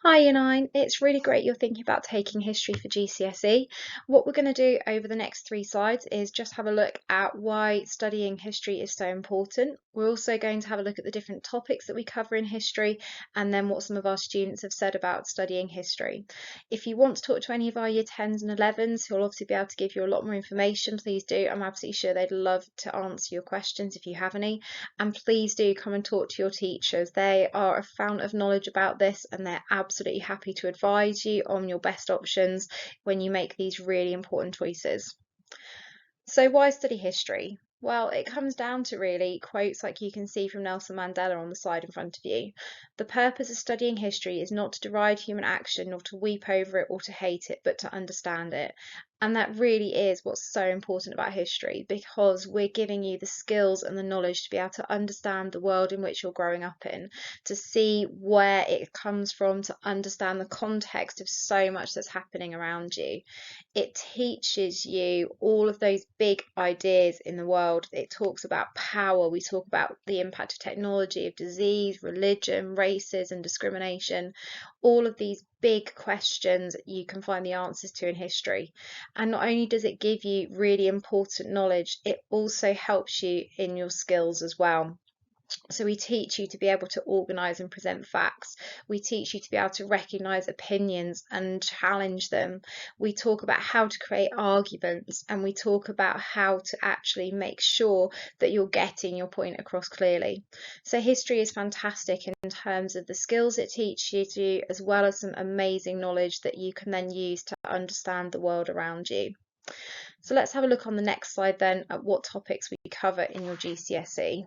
Hi Year 9, it's really great you're thinking about taking history for GCSE. What we're going to do over the next 3 slides is just have a look at why studying history is so important. We're also going to have a look at the different topics that we cover in history and then what some of our students have said about studying history. If you want to talk to any of our Year 10s and 11s who will obviously be able to give you a lot more information, please do. I'm absolutely sure they'd love to answer your questions if you have any. And please do come and talk to your teachers. They are a fount of knowledge about this and they're absolutely happy to advise you on your best options when you make these really important choices. So why study history? Well, it comes down to really quotes like you can see from Nelson Mandela on the slide in front of you. The purpose of studying history is not to deride human action or to weep over it or to hate it, but to understand it. And that really is what's so important about history, because we're giving you the skills and the knowledge to be able to understand the world in which you're growing up in, to see where it comes from, to understand the context of so much that's happening around you. It teaches you all of those big ideas in the world. It talks about power. We talk about the impact of technology, of disease, religion, racism, discrimination. All of these big questions you can find the answers to in history. And not only does it give you really important knowledge, it also helps you in your skills as well. So we teach you to be able to organise and present facts. We teach you to be able to recognise opinions and challenge them. We talk about how to create arguments and we talk about how to actually make sure that you're getting your point across clearly. So history is fantastic in terms of the skills it teaches you, as well as some amazing knowledge that you can then use to understand the world around you. So let's have a look on the next slide then at what topics we cover in your GCSE.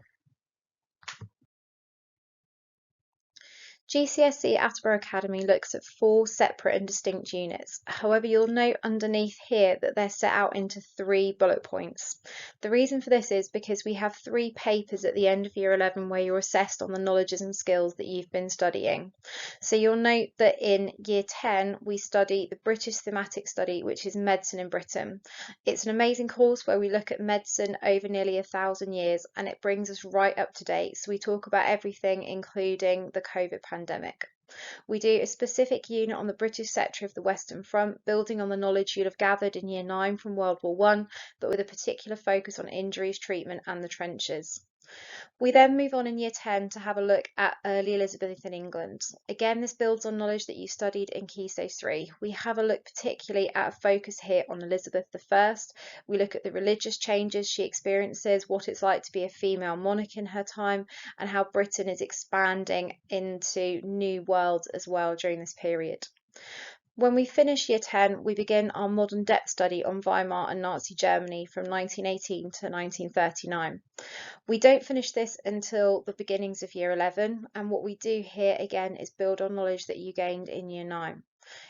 GCSE Attleborough Academy looks at 4 separate and distinct units. However, you'll note underneath here that they're set out into 3 bullet points. The reason for this is because we have 3 papers at the end of Year 11 where you're assessed on the knowledges and skills that you've been studying. So you'll note that in Year 10 we study the British Thematic Study, which is medicine in Britain. It's an amazing course where we look at medicine over nearly 1,000 years and it brings us right up to date. So we talk about everything including the COVID pandemic. We do a specific unit on the British sector of the Western Front, building on the knowledge you'll have gathered in Year 9 from World War I, but with a particular focus on injuries, treatment and the trenches. We then move on in Year 10 to have a look at early Elizabethan England. Again, this builds on knowledge that you studied in Key Stage 3. We have a look particularly at a focus here on Elizabeth I. We look at the religious changes she experiences, what it's like to be a female monarch in her time, and how Britain is expanding into new worlds as well during this period. When we finish Year 10, we begin our modern depth study on Weimar and Nazi Germany from 1918 to 1939. We don't finish this until the beginnings of Year 11, and what we do here again is build on knowledge that you gained in Year 9.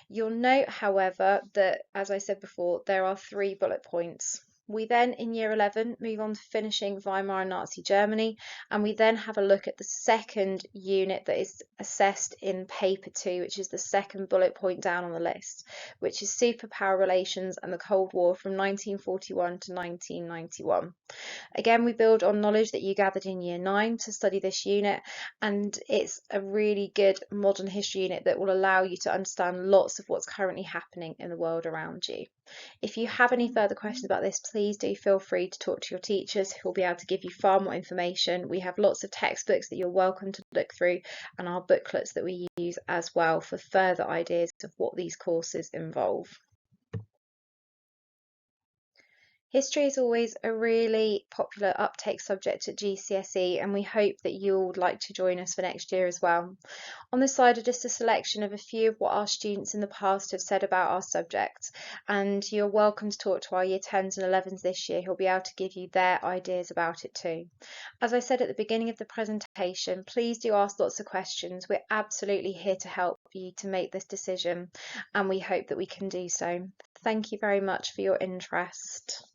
You'll note, however, that, as I said before, there are 3 bullet points. We then, in Year 11, move on to finishing Weimar and Nazi Germany, and we then have a look at the second unit that is assessed in Paper 2, which is the second bullet point down on the list, which is superpower relations and the Cold War from 1941 to 1991. Again, we build on knowledge that you gathered in Year 9 to study this unit, and it's a really good modern history unit that will allow you to understand lots of what's currently happening in the world around you. If you have any further questions about this, please do feel free to talk to your teachers who will be able to give you far more information. We have lots of textbooks that you're welcome to look through and our booklets that we use as well for further ideas of what these courses involve. History is always a really popular uptake subject at GCSE, and we hope that you'll like to join us for next year as well. On this slide are just a selection of a few of what our students in the past have said about our subject, and you're welcome to talk to our Year 10s and 11s this year who'll be able to give you their ideas about it too. As I said at the beginning of the presentation, please do ask lots of questions. We're absolutely here to help you to make this decision, and we hope that we can do so. Thank you very much for your interest.